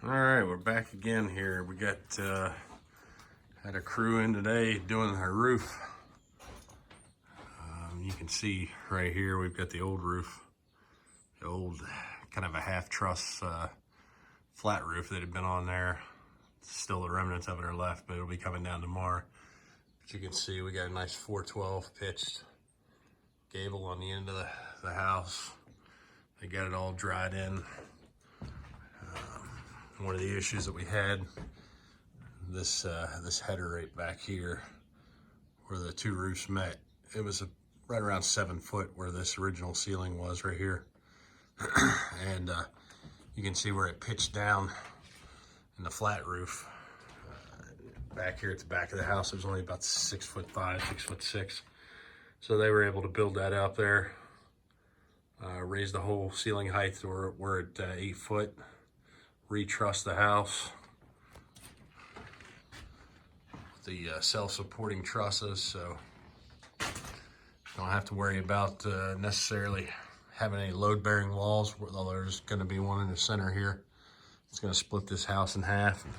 All right, we're back again here. We got had a crew in today doing our roof. You can see right here we've got the old roof, the old kind of a half truss flat roof that had been on there. Still the remnants of it are left, but it'll be coming down tomorrow. But you can see we got a nice 412 pitched gable on the end of the house. They got it all dried in. One of the issues that we had, this header right back here where the two roofs met, it was right around 7 foot where this original ceiling was right here. And you can see where it pitched down in the flat roof. Back here at the back of the house, it was only about 6'5", 6'6". So they were able to build that out there, raise the whole ceiling height to we're at 8 foot. Retruss the house with the self-supporting trusses, so don't have to worry about necessarily having any load-bearing walls, although there's going to be one in the center here. It's going to split this house in half and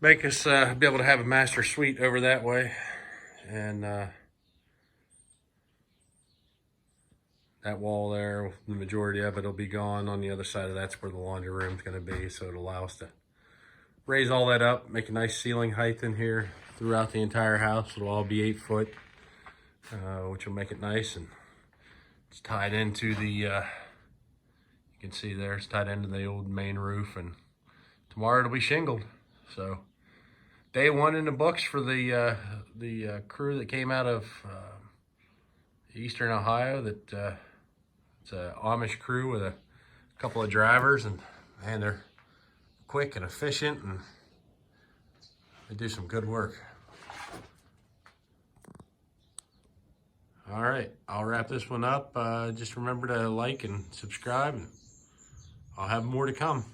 make us be able to have a master suite over that way. And that wall there, the majority of it will be gone. On the other side of that's where the laundry room is going to be, so it'll allow us to raise all that up, make a nice ceiling height in here throughout the entire house. It'll all be 8 foot, which will make it nice. And it's tied into the, you can see there, it's tied into the old main roof, and tomorrow it'll be shingled. So day one in the books for the crew that came out of Eastern Ohio. That it's an Amish crew with a couple of drivers, and man, they're quick and efficient, and they do some good work. All right, I'll wrap this one up. Just remember to like and subscribe, and I'll have more to come.